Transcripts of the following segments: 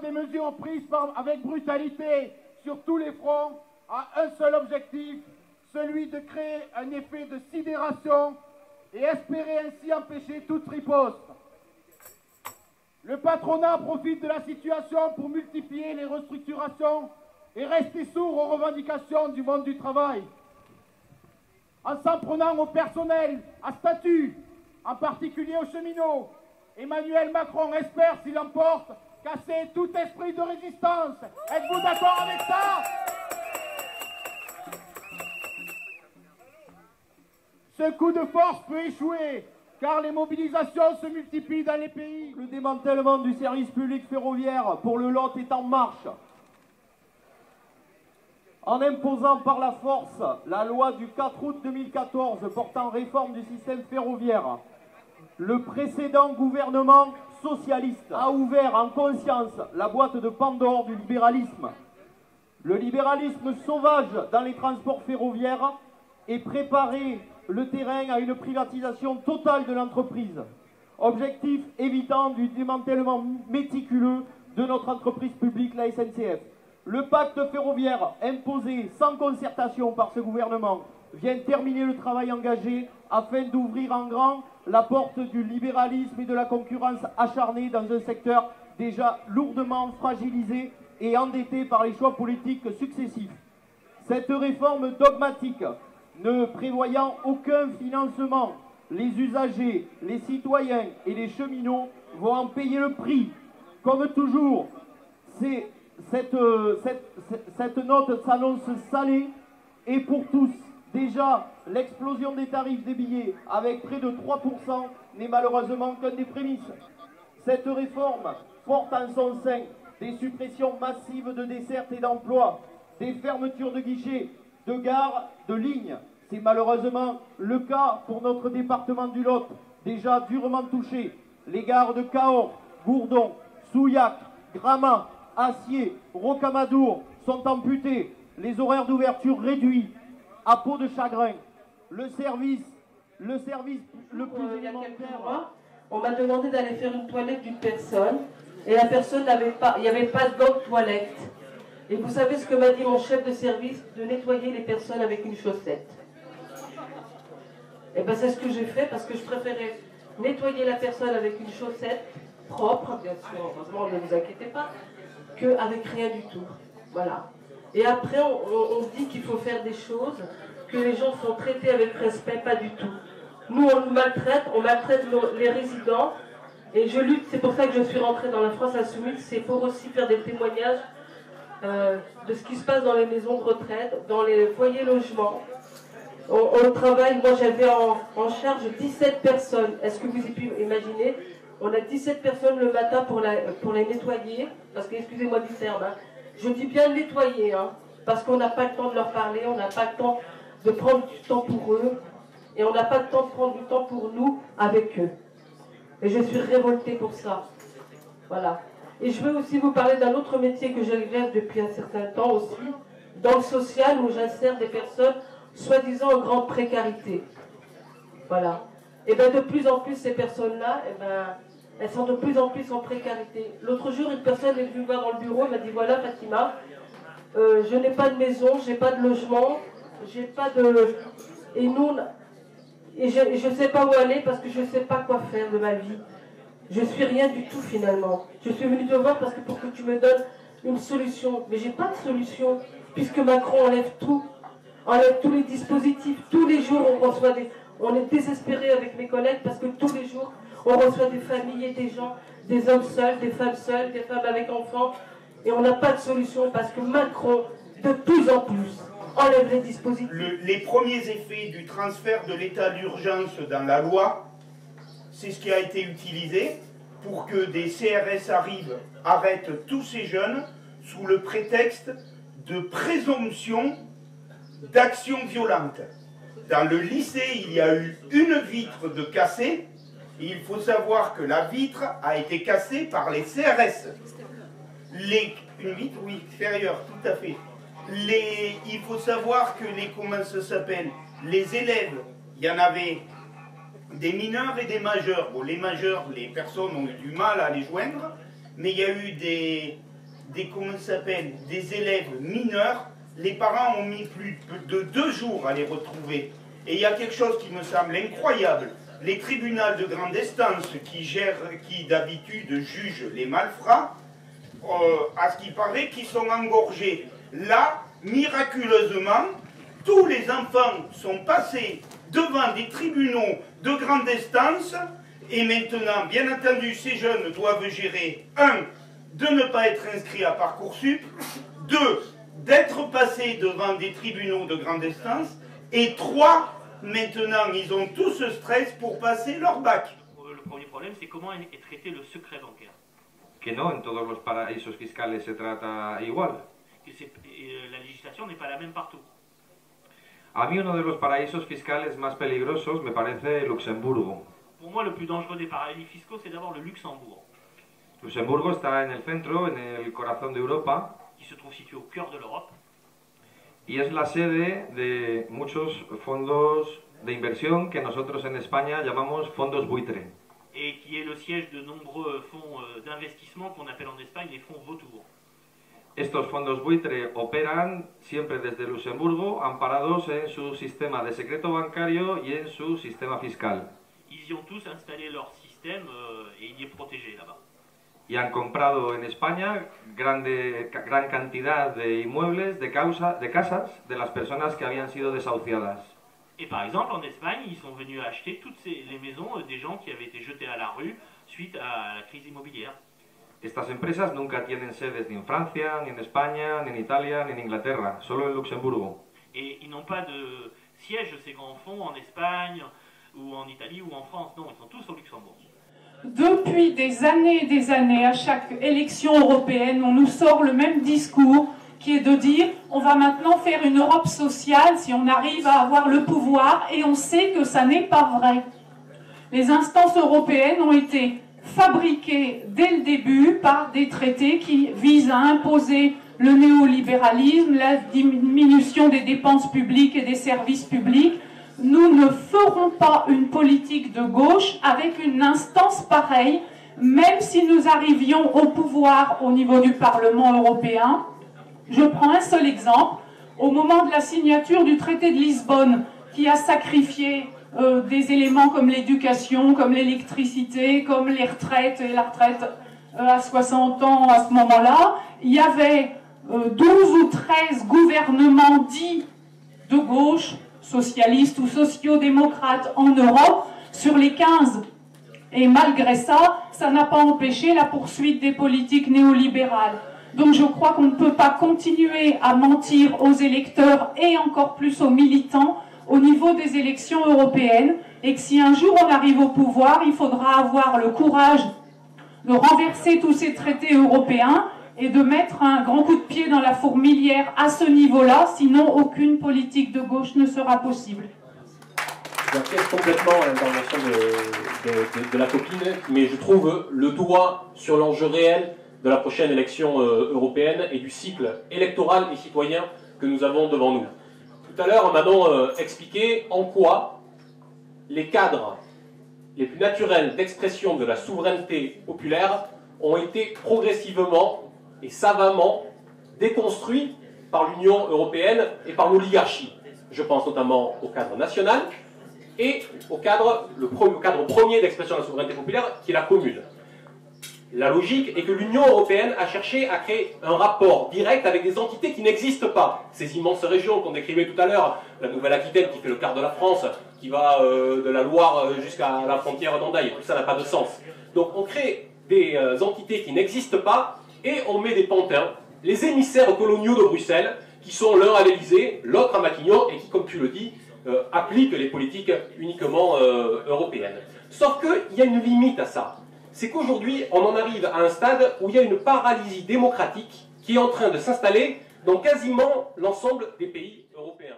les mesures prises avec brutalité sur tous les fronts a un seul objectif, celui de créer un effet de sidération et espérer ainsi empêcher toute riposte. Le patronat profite de la situation pour multiplier les restructurations et rester sourd aux revendications du monde du travail. En s'en prenant au personnel à statut, en particulier aux cheminots, Emmanuel Macron espère, s'il l'emporte, casser tout esprit de résistance. Êtes-vous d'accord avec ça? Ce coup de force peut échouer, car les mobilisations se multiplient dans les pays. Le démantèlement du service public ferroviaire pour le Lot est en marche. En imposant par la force la loi du 4 août 2014 portant réforme du système ferroviaire, le précédent gouvernement socialiste a ouvert en conscience la boîte de Pandore du libéralisme. Le libéralisme sauvage dans les transports ferroviaires et préparer le terrain à une privatisation totale de l'entreprise. Objectif évitant du démantèlement méticuleux de notre entreprise publique, la SNCF. Le pacte ferroviaire imposé sans concertation par ce gouvernement vient terminer le travail engagé afin d'ouvrir en grand la porte du libéralisme et de la concurrence acharnée dans un secteur déjà lourdement fragilisé et endetté par les choix politiques successifs. Cette réforme dogmatique, ne prévoyant aucun financement, les usagers, les citoyens et les cheminots vont en payer le prix. Comme toujours, cette note s'annonce salée et pour tous. Déjà, l'explosion des tarifs des billets avec près de 3% n'est malheureusement qu'un des prémices. Cette réforme porte en son sein des suppressions massives de dessertes et d'emplois, des fermetures de guichets, de gares, de lignes. C'est malheureusement le cas pour notre département du Lot, déjà durement touché. Les gares de Cahors, Gourdon, Souillac, Gramat, Acier, Rocamadour sont amputées. Les horaires d'ouverture réduits. À peau de chagrin. Le service le plus élémentaire. On m'a demandé d'aller faire une toilette d'une personne et la personne n'avait pas, il n'y avait pas de gants de toilette. Et vous savez ce que m'a dit mon chef de service? De nettoyer les personnes avec une chaussette. Et bien c'est ce que j'ai fait parce que je préférais nettoyer la personne avec une chaussette propre, bien sûr, heureusement, ne vous inquiétez pas, qu'avec rien du tout. Voilà. Et après, on dit qu'il faut faire des choses, que les gens sont traités avec respect, pas du tout. Nous, on nous maltraite, les résidents, et je lutte, c'est pour ça que je suis rentrée dans la France Insoumise, c'est pour aussi faire des témoignages de ce qui se passe dans les maisons de retraite, dans les foyers logements. On travaille, moi j'avais en charge 17 personnes, est-ce que vous pouvez imaginer? On a 17 personnes le matin pour les nettoyer, parce que, excusez-moi du terme, hein, je dis bien nettoyer, hein, parce qu'on n'a pas le temps de leur parler, on n'a pas le temps de prendre du temps pour eux, et on n'a pas le temps de prendre du temps pour nous avec eux. Et je suis révoltée pour ça. Voilà. Et je veux aussi vous parler d'un autre métier que j'exerce depuis un certain temps aussi, dans le social, où j'insère des personnes soi-disant en grande précarité. Voilà. Et bien de plus en plus, ces personnes-là, elles sont de plus en plus en précarité. L'autre jour, une personne est venue me voir dans le bureau, elle m'a dit, voilà Fatima, je n'ai pas de maison, je n'ai pas de logement, j'ai pas de... Et nous, et je ne sais pas où aller parce que je ne sais pas quoi faire de ma vie. Je suis rien du tout finalement. Je suis venue te voir parce que pour que tu me donnes une solution. Mais j'ai pas de solution, puisque Macron enlève tout. Enlève tous les dispositifs. Tous les jours, on reçoit des... On est désespérés avec mes collègues parce que tous les jours, on reçoit des familles et des gens, des hommes seuls, des femmes avec enfants. Et on n'a pas de solution parce que Macron, de plus en plus, enlève les dispositifs. Les premiers effets du transfert de l'état d'urgence dans la loi, c'est ce qui a été utilisé pour que des CRS arrivent, arrêtent tous ces jeunes sous le prétexte de présomption d'action violente. Dans le lycée, il y a eu une vitre de cassée, et il faut savoir que la vitre a été cassée par les CRS. Une vitre, oui, extérieure, tout à fait. Il faut savoir que comment ça s'appelle, les élèves, il y en avait des mineurs et des majeurs. Bon, les majeurs, les personnes ont eu du mal à les joindre, mais il y a eu des élèves mineurs, les parents ont mis plus de 2 jours à les retrouver. Et il y a quelque chose qui me semble incroyable. Les tribunaux de grande instance qui d'habitude jugent les malfrats, à ce qui paraît, qui sont engorgés. Là, miraculeusement, tous les enfants sont passés devant des tribunaux de grande instance, et maintenant, bien entendu, ces jeunes doivent gérer, 1, de ne pas être inscrits à Parcoursup, 2, d'être passés devant des tribunaux de grande instance, et 3, maintenant, ils ont tout ce stress pour passer leur bac. Le premier problème, c'est comment est traité le secret bancaire. Que no en todos los paraísos fiscales se trata igual. La législation n'est pas la même partout. A mí uno de los paraísos fiscales más peligrosos me parece Luxemburgo. Pour moi, le plus dangereux des paradis fiscaux, c'est d'abord le Luxembourg. Luxemburgo está en el centro, en el corazón de Europa. Qui se trouve situé au cœur de l'Europe. Y es la sede de muchos fondos de inversión que nosotros en España llamamos fondos buitre. Et qui est le siège de nombreux fonds d'investissement qu'on appelle en Espagne les fonds vautours. Estos fondos buitre operan siempre desde Luxemburgo, amparados en su sistema de secreto bancario y en su sistema fiscal. Ils y ont tous installé leur système et il y est protégé là-bas. Y han comprado en España gran cantidad de inmuebles, de casas, de las personas que habían sido desahuciadas. Et par exemple, en Espagne, ils sont venus acheter toutes les maisons des gens qui avaient été jetés à la rue suite à la crise immobilière. Estas empresas nunca tienen sedes ni en Francia, ni en España, ni en Italia, ni en Inglaterra, solo en Luxemburgo. Et ils n'ont pas de siège, ces grands fonds, en Espagne, ou en Italie, ou en France. Non, ils sont tous au Luxembourg. Depuis des années, à chaque élection européenne, on nous sort le même discours qui est de dire on va maintenant faire une Europe sociale si on arrive à avoir le pouvoir, et on sait que ça n'est pas vrai. Les instances européennes ont été fabriquées dès le début par des traités qui visent à imposer le néolibéralisme, la diminution des dépenses publiques et des services publics. Nous ne ferons pas une politique de gauche avec une instance pareille, même si nous arrivions au pouvoir au niveau du Parlement européen. Je prends un seul exemple. Au moment de la signature du traité de Lisbonne, qui a sacrifié des éléments comme l'éducation, comme l'électricité, comme les retraites, et la retraite à 60 ans à ce moment-là, il y avait 12 ou 13 gouvernements dits de gauche, socialistes ou sociodémocrates en Europe, sur les 15. Et malgré ça, ça n'a pas empêché la poursuite des politiques néolibérales. Donc je crois qu'on ne peut pas continuer à mentir aux électeurs et encore plus aux militants au niveau des élections européennes, et que si un jour on arrive au pouvoir, il faudra avoir le courage de renverser tous ces traités européens et de mettre un grand coup de pied dans la fourmilière à ce niveau-là, sinon aucune politique de gauche ne sera possible. J'apprécie complètement l'intervention de la copine, mais je trouve le doigt sur l'enjeu réel de la prochaine élection européenne et du cycle électoral et citoyen que nous avons devant nous. Tout à l'heure, Manon expliquait en quoi les cadres les plus naturels d'expression de la souveraineté populaire ont été progressivement et savamment déconstruits par l'Union européenne et par l'oligarchie. Je pense notamment au cadre national et au cadre premier d'expression de la souveraineté populaire, qui est la commune. La logique est que l'Union européenne a cherché à créer un rapport direct avec des entités qui n'existent pas. Ces immenses régions qu'on décrivait tout à l'heure, la Nouvelle-Aquitaine qui fait le quart de la France, qui va de la Loire jusqu'à la frontière d'Andaï, tout ça n'a pas de sens. Donc on crée des entités qui n'existent pas et on met des pantins, les émissaires coloniaux de Bruxelles, qui sont l'un à l'Élysée, l'autre à Matignon, et qui, comme tu le dis, appliquent les politiques uniquement européennes. Sauf qu'il y a une limite à ça. C'est qu'aujourd'hui, on en arrive à un stade où il y a une paralysie démocratique qui est en train de s'installer dans quasiment l'ensemble des pays européens.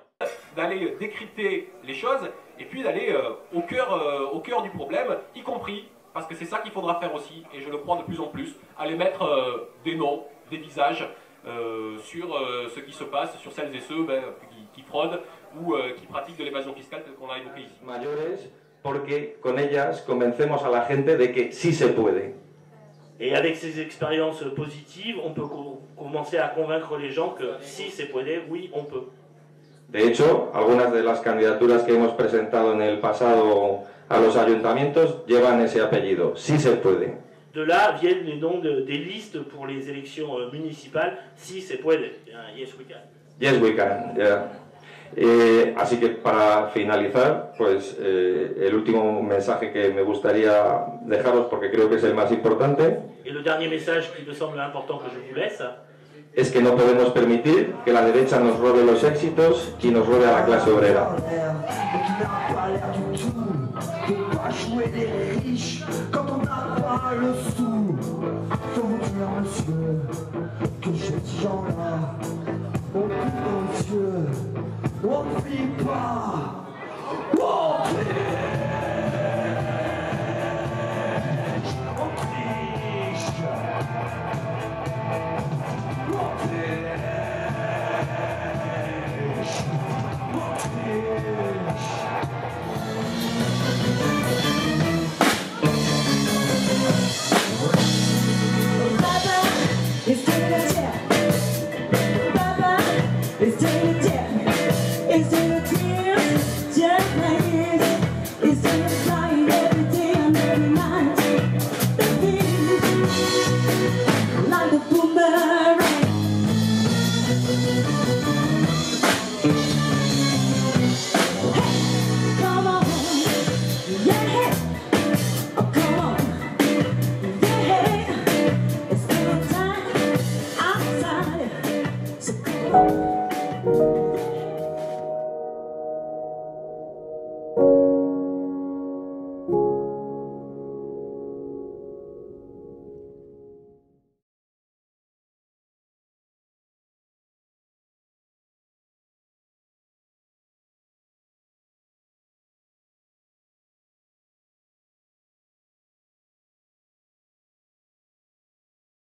D'aller décrypter les choses et puis d'aller au cœur du problème, y compris, parce que c'est ça qu'il faudra faire aussi, et je le crois de plus en plus, aller mettre des noms, des visages sur ce qui se passe, sur celles et ceux qui fraudent ou qui pratiquent de l'évasion fiscale telle qu'on a évoqué ici. Mayores, porque con ellas convencemos a la gente de que sí se puede. Et avec ces expériences positives, on peut commencer à convaincre les gens que si se puede, oui, on peut. De hecho, algunas de las candidaturas que hemos presentado en el pasado a los ayuntamientos llevan ese apellido, sí se puede. De là viennent les noms des listes pour les élections municipales, si se puede, yes we can. Yes, we can, yeah. Así que para finalizar, pues el último mensaje que me gustaría dejaros, porque creo que es el más importante, Et le dernier message qui me semble important que je vous laisse, es que no podemos permitir que la derecha nos robe los éxitos y nos robe a la clase obrera. Jouer des riches quand on n'a pas le sou. Faut vous dire, monsieur, que ces gens-là, on prie aux yeux, on ne vit pas, on triche, on triche, on triche, on triche. It's taking a tip. Baba, it's taking a tip. It's taking a tip, just like this. It's taking a flying every day and every night. Baby, like a boomerang.